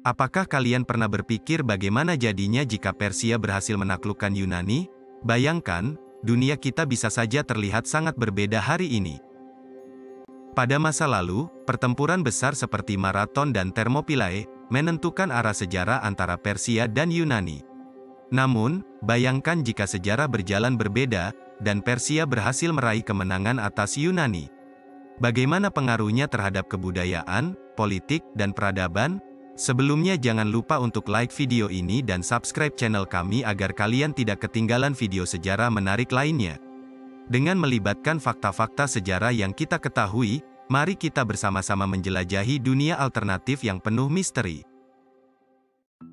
Apakah kalian pernah berpikir bagaimana jadinya jika Persia berhasil menaklukkan Yunani? Bayangkan, dunia kita bisa saja terlihat sangat berbeda hari ini. Pada masa lalu, pertempuran besar seperti Marathon dan Thermopylae menentukan arah sejarah antara Persia dan Yunani. Namun, bayangkan jika sejarah berjalan berbeda, dan Persia berhasil meraih kemenangan atas Yunani. Bagaimana pengaruhnya terhadap kebudayaan, politik, dan peradaban? Sebelumnya jangan lupa untuk like video ini dan subscribe channel kami agar kalian tidak ketinggalan video sejarah menarik lainnya. Dengan melibatkan fakta-fakta sejarah yang kita ketahui, mari kita bersama-sama menjelajahi dunia alternatif yang penuh misteri.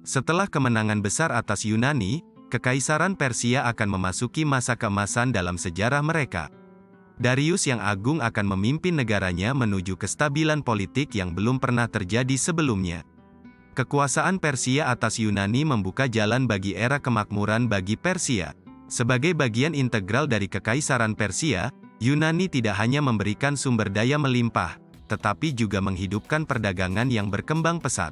Setelah kemenangan besar atas Yunani, Kekaisaran Persia akan memasuki masa keemasan dalam sejarah mereka. Darius yang Agung akan memimpin negaranya menuju kestabilan politik yang belum pernah terjadi sebelumnya. Kekuasaan Persia atas Yunani membuka jalan bagi era kemakmuran bagi Persia. Sebagai bagian integral dari Kekaisaran Persia, Yunani tidak hanya memberikan sumber daya melimpah, tetapi juga menghidupkan perdagangan yang berkembang pesat.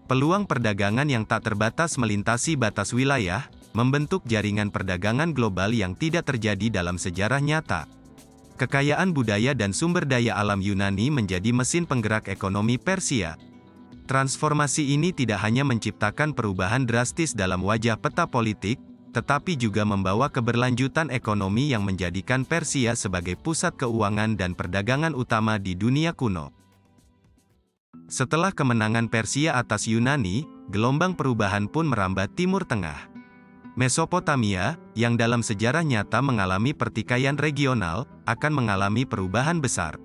Peluang perdagangan yang tak terbatas melintasi batas wilayah, membentuk jaringan perdagangan global yang tidak terjadi dalam sejarah nyata. Kekayaan budaya dan sumber daya alam Yunani menjadi mesin penggerak ekonomi Persia. Transformasi ini tidak hanya menciptakan perubahan drastis dalam wajah peta politik, tetapi juga membawa keberlanjutan ekonomi yang menjadikan Persia sebagai pusat keuangan dan perdagangan utama di dunia kuno. Setelah kemenangan Persia atas Yunani, gelombang perubahan pun merambat Timur Tengah. Mesopotamia, yang dalam sejarah nyata mengalami pertikaian regional, akan mengalami perubahan besar.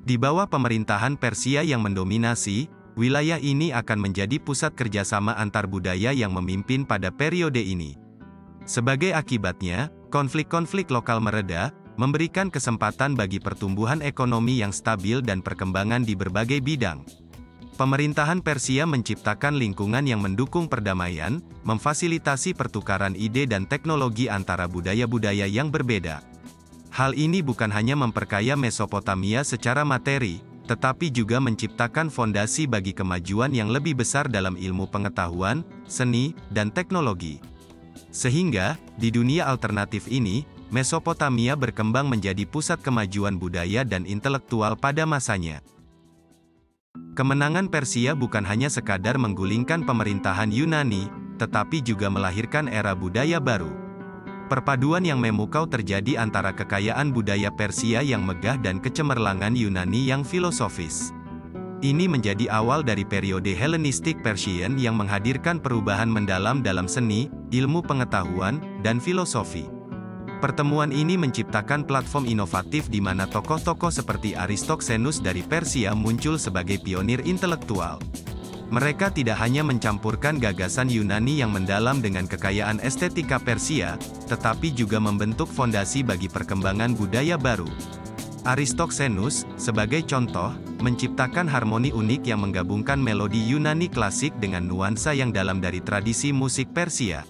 Di bawah pemerintahan Persia yang mendominasi, wilayah ini akan menjadi pusat kerjasama antar budaya yang memimpin pada periode ini. Sebagai akibatnya, konflik-konflik lokal mereda, memberikan kesempatan bagi pertumbuhan ekonomi yang stabil dan perkembangan di berbagai bidang. Pemerintahan Persia menciptakan lingkungan yang mendukung perdamaian, memfasilitasi pertukaran ide dan teknologi antara budaya-budaya yang berbeda. Hal ini bukan hanya memperkaya Mesopotamia secara materi, tetapi juga menciptakan fondasi bagi kemajuan yang lebih besar dalam ilmu pengetahuan, seni, dan teknologi. Sehingga, di dunia alternatif ini, Mesopotamia berkembang menjadi pusat kemajuan budaya dan intelektual pada masanya. Kemenangan Persia bukan hanya sekadar menggulingkan pemerintahan Yunani, tetapi juga melahirkan era budaya baru. Perpaduan yang memukau terjadi antara kekayaan budaya Persia yang megah dan kecemerlangan Yunani yang filosofis. Ini menjadi awal dari periode Hellenistic Persian yang menghadirkan perubahan mendalam dalam seni, ilmu pengetahuan, dan filosofi. Pertemuan ini menciptakan platform inovatif di mana tokoh-tokoh seperti Aristoksenus dari Persia muncul sebagai pionir intelektual. Mereka tidak hanya mencampurkan gagasan Yunani yang mendalam dengan kekayaan estetika Persia, tetapi juga membentuk fondasi bagi perkembangan budaya baru. Aristoksenus, sebagai contoh, menciptakan harmoni unik yang menggabungkan melodi Yunani klasik dengan nuansa yang dalam dari tradisi musik Persia.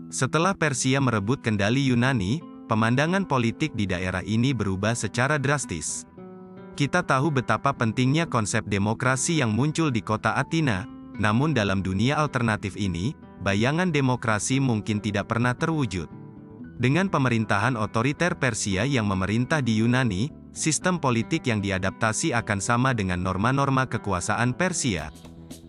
Setelah Persia merebut kendali Yunani, pemandangan politik di daerah ini berubah secara drastis. Kita tahu betapa pentingnya konsep demokrasi yang muncul di kota Athena, namun dalam dunia alternatif ini, bayangan demokrasi mungkin tidak pernah terwujud. Dengan pemerintahan otoriter Persia yang memerintah di Yunani, sistem politik yang diadaptasi akan sama dengan norma-norma kekuasaan Persia.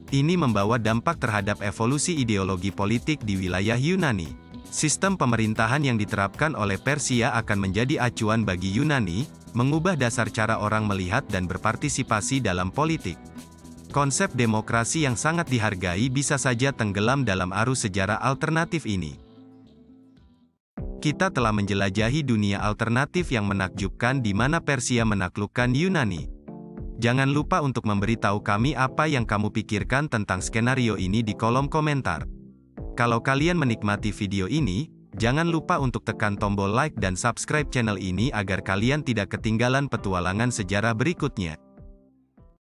Ini membawa dampak terhadap evolusi ideologi politik di wilayah Yunani. Sistem pemerintahan yang diterapkan oleh Persia akan menjadi acuan bagi Yunani, mengubah dasar cara orang melihat dan berpartisipasi dalam politik. Konsep demokrasi yang sangat dihargai bisa saja tenggelam dalam arus sejarah alternatif ini. Kita telah menjelajahi dunia alternatif yang menakjubkan di mana Persia menaklukkan Yunani. Jangan lupa untuk memberitahu kami apa yang kamu pikirkan tentang skenario ini di kolom komentar. Kalau kalian menikmati video ini, jangan lupa untuk tekan tombol like dan subscribe channel ini agar kalian tidak ketinggalan petualangan sejarah berikutnya.